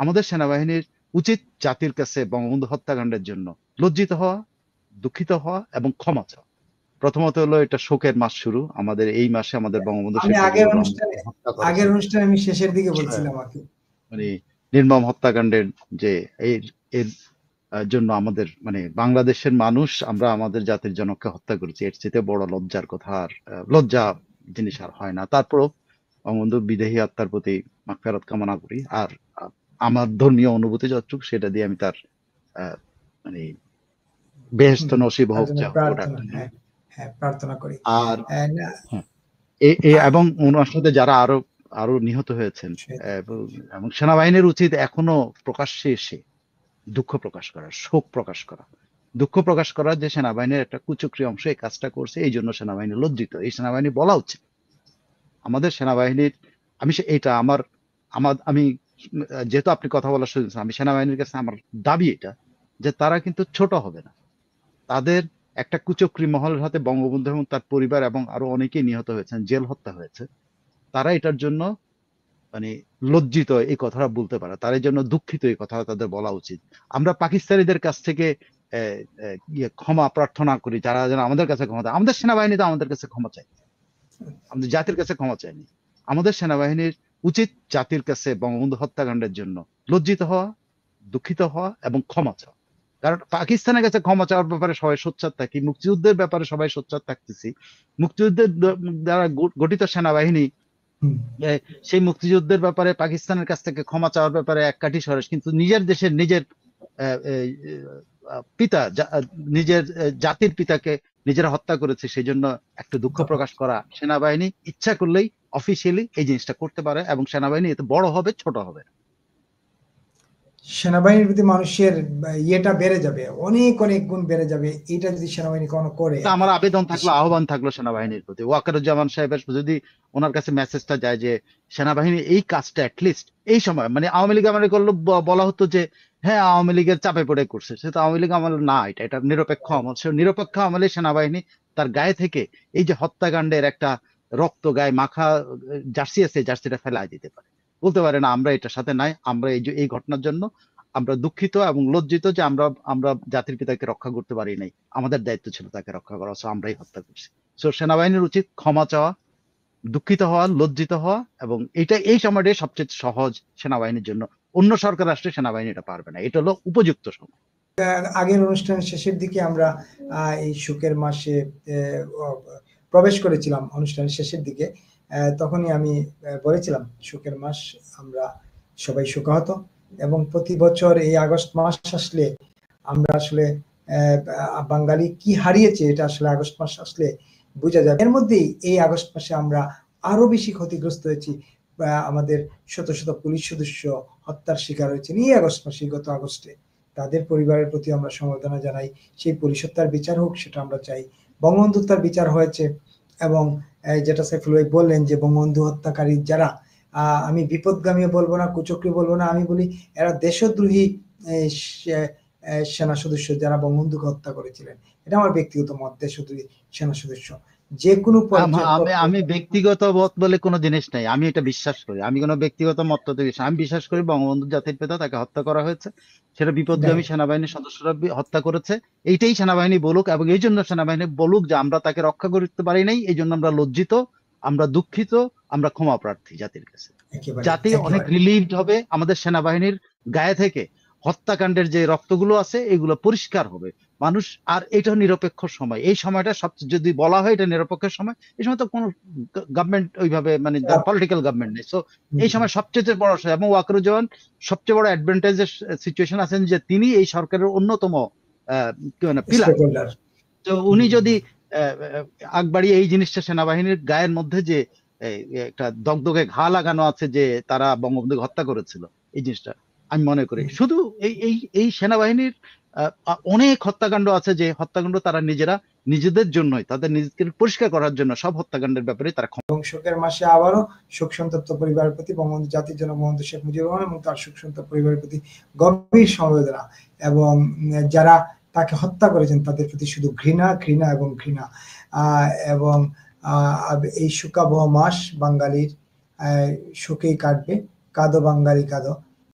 আমাদের সেনাবাহিনীর উচিত জাতির কাছে বঙ্গবন্ধু হত্যাকাণ্ডের জন্য লজ্জিত হওয়া, দুঃখিত হওয়া এবং ক্ষমা চাওয়া। প্রথমত হলো এটা শোকের মাস শুরু, আমাদের এই মাসে আমাদের বঙ্গবন্ধু আমি শেখ আগের মুজিবুর অনুষ্ঠানে রহমান হত্যা করেছে। আগের অনুষ্ঠানে আমি শেষের দিকে বলছিলাম মানে নির্মম হত্যাকাণ্ডের যে এর এর জন্য আমাদের মানে বাংলাদেশের মানুষ, আমরা আমাদের জাতির জনককে হত্যা করেছি, এর চেয়ে বড় লজ্জার কথা আর লজ্জা জিনিস আর হয় না। তারপরও বঙ্গবন্ধু বিদেহী আত্মার প্রতি মাগফিরাত কামনা করি। আর আমার ধর্মীয় অনুভূতি যতটুকু সেটা দিয়ে আমি তার মানে বেহেশত নসিব হোক যা হোক ওটা। হ্যাঁ হ্যাঁ প্রার্থনা করি। আর এবং ওনার সাথে যারা আরো আরো নিহত হয়েছেন, এবং সেনাবাহিনীর উচিত এখনো প্রকাশ্যে এসে দুঃখ প্রকাশ করা, শোক প্রকাশ করা, দুঃখ প্রকাশ করা যে সেনাবাহিনীর একটা কুচক্রী অংশ এই কাজটা করছে, এই জন্য সেনাবাহিনী লজ্জিত। এই সেনাবাহিনী বলা উচিত আমাদের সেনাবাহিনীর, এটা আমার আমার আমি যেহেতু আপনি কথা বলার সুযোগ, আমি সেনাবাহিনীর কাছে আমার দাবি এটা যে তারা কিন্তু ছোট হবে না। তাদের একটা কুচক্রী মহলের হাতে বঙ্গবন্ধু এবং তার পরিবার এবং আরো অনেকেই নিহত হয়েছেন, জেল হত্যা হয়েছে। তারা এটার জন্য মানে লজ্জিত এই কথাটা বলতে পারে, তার জন্য দুঃখিত এই কথা তাদের বলা উচিত। আমরা পাকিস্তানিদের কাছ থেকে ক্ষমা প্রার্থনা করি, যারা যেন আমাদের কাছে ক্ষমা চায়। আমাদের সেনাবাহিনী তো আমাদের কাছে ক্ষমা চায়, আমাদের জাতির কাছে ক্ষমা চায়নি। আমাদের সেনাবাহিনীর উচিত জাতির কাছে বঙ্গবন্ধু হত্যাকাণ্ডের জন্য লজ্জিত হওয়া, দুঃখিত হওয়া এবং ক্ষমা চাওয়া। কারণ পাকিস্তানের কাছে ক্ষমা চাওয়ার ব্যাপারে সবাই সোচ্চার থাকি, মুক্তিযুদ্ধের ব্যাপারে সবাই সোচ্চার থাকতেছি। মুক্তিযুদ্ধের দ্বারা গঠিত সেনাবাহিনী সেই মুক্তিযুদ্ধের ব্যাপারে পাকিস্তানের কাছ থেকে ক্ষমা চাওয়ার ব্যাপারে এক কাঠি সরেস, কিন্তু নিজের দেশের নিজের পিতা, নিজের জাতির পিতাকে নিজেরা হত্যা করেছে, সেই জন্য একটু দুঃখ প্রকাশ করা। সেনাবাহিনী ইচ্ছা করলেই অফিসিয়ালি এই জিনিসটা করতে পারে, এবং সেনাবাহিনী এতে বড় হবে ছোট হবে। সেনাবাহিনীর প্রতি মানুষের ইয়েটা বেড়ে যাবে, অনেক অনেক গুণ বেড়ে যাবে এটা যদি সেনাবাহিনী কোনো করে। আমার আবেদন থাকলো, আহ্বান থাকলো সেনাবাহিনীর প্রতি, ওয়াকারুজ্জামান সাহেবের যদি ওনার কাছে মেসেজটা যায় যে সেনাবাহিনী এই কাজটা অ্যাটলিস্ট এই সময়, মানে আওয়ামী লীগ আমলে করলো বলা হতো যে হ্যাঁ আওয়ামী লীগের চাপে পড়ে করছে, সে তো আওয়ামী লীগ আমল না, এটা নিরপেক্ষ আমল। সে নিরপেক্ষ আমলে সেনাবাহিনী তার গায়ে থেকে এই যে হত্যাকাণ্ডের একটা রক্ত গায়ে মাখা জার্সি আছে, জার্সিটা ফেলাই দিতে পারে, বলতে পারে না আমরা এটার সাথে নাই, আমরা এই ঘটনার জন্য আমরা দুঃখিত এবং লজ্জিত যে আমরা আমরা জাতির পিতাকে রক্ষা করতে পারি নাই, আমাদের দায়িত্ব ছিল তাকে রক্ষা করা, আমরাই হত্যা করছি। তো সেনাবাহিনীর উচিত ক্ষমা চাওয়া, দুঃখিত হওয়া, লজ্জিত হওয়া, এবং এটা এই সময়টাই সবচেয়ে সহজ সেনাবাহিনীর জন্য। অন্য সরকার রাষ্ট্রে সেনাবাহিনী এটা পারবে না, এটা হলো উপযুক্ত সময়। আগের অনুষ্ঠানের শেষের দিকে আমরা এই শোকের মাসে প্রবেশ করেছিলাম, অনুষ্ঠানের শেষের দিকে তখনই আমি বলেছিলাম শোকের মাস, আমরা সবাই শোকাহত, এবং প্রতি বছর এই আগস্ট মাস আসলে আমরা আসলে বাঙালি কি হারিয়েছে এটা আসলে আগস্ট মাস আসলে বোঝা যায়। এর মধ্যেই এই আগস্ট মাসে আমরা আরো বেশি ক্ষতিগ্রস্ত হয়েছি, আমাদের শত শত পুলিশ সদস্য হত্যার শিকার হয়েছেন এই আগস্ট মাসে, গত আগস্টে। তাদের পরিবারের প্রতি আমরা সমবেদনা জানাই, সেই পুলিশ হত্যার বিচার হোক সেটা আমরা চাই। বঙ্গবন্ধু হত্যার বিচার হয়েছে, এবং যেটা সাইফুল ভাই বললেন যে বঙ্গবন্ধু হত্যাকারী যারা, আমি বিপদগামী বলবো না, কুচক্রী বলবো না, আমি বলি এরা দেশদ্রোহী সেনা সদস্য যারা বঙ্গবন্ধুকে হত্যা করেছিলেন, এটা আমার ব্যক্তিগত মত। দেশদ্রোহী সেনা সদস্য যে কোনো আমি ব্যক্তিগত মত বলে কোনো জিনিস নাই, আমি এটা বিশ্বাস করি, আমি কোনো ব্যক্তিগত মত আমি বিশ্বাস করি বঙ্গবন্ধু জাতির পিতা, তাকে হত্যা করা হয়েছে, সেটা বিপদগামী সেনাবাহিনীর সদস্যরা হত্যা করেছে। এইটাই সেনাবাহিনী বলুক, এবং এই জন্য সেনাবাহিনী বলুক যে আমরা তাকে রক্ষা করতে পারি নাই, এই জন্য আমরা লজ্জিত, আমরা দুঃখিত, আমরা ক্ষমা প্রার্থী জাতির কাছে। জাতি অনেক রিলিভড হবে, আমাদের সেনাবাহিনীর গায়ে থেকে হত্যাকাণ্ডের যে রক্তগুলো আছে এগুলো পরিষ্কার হবে মানুষ। আর এটা নিরপেক্ষ সময়, এই সময়টা সবচেয়ে, যদি বলা হয় এটা নিরপেক্ষ সময়, এই সময় তো কোনো গভর্নমেন্ট ওইভাবে মানে পলিটিক্যাল গভর্নমেন্ট নেই, সো এই সময় সবচেয়ে বড়, এবং ওয়াকারুজ্জামান সবচেয়ে বড় অ্যাডভান্টেজের সিচুয়েশন আছেন যে তিনি এই সরকারের অন্যতম পিলার। তো উনি যদি আগ বাড়িয়ে এই জিনিসটা, সেনাবাহিনীর গায়ের মধ্যে যে একটা দগদগে ঘা লাগানো আছে যে তারা বঙ্গবন্ধুকে হত্যা করেছিল, এই জিনিসটা আমি মনে করি শুধু এই সেনাবাহিনীর অনেক হত্যাকাণ্ড আছে যে হত্যাকাণ্ড তারা নিজেরা নিজেদের জন্যই, তাদের নিজেদের পরিষ্কার করার জন্য সব হত্যাকাণ্ডের ব্যাপারে তারা। এবং শোকের মাসে আবারও শোক সন্তপ্ত পরিবারের প্রতি, বঙ্গবন্ধু জাতির জনক বঙ্গবন্ধু শেখ মুজিবুর রহমান এবং তার শোক সন্তপ্ত পরিবারের প্রতি গভীর সমবেদনা, এবং যারা তাকে হত্যা করেছেন তাদের প্রতি শুধু ঘৃণা, ঘৃণা এবং ঘৃণা। এবং এই শোকাবহ মাস বাঙালির শোকেই কাটবে, কাঁদো বাঙালি কাঁদো।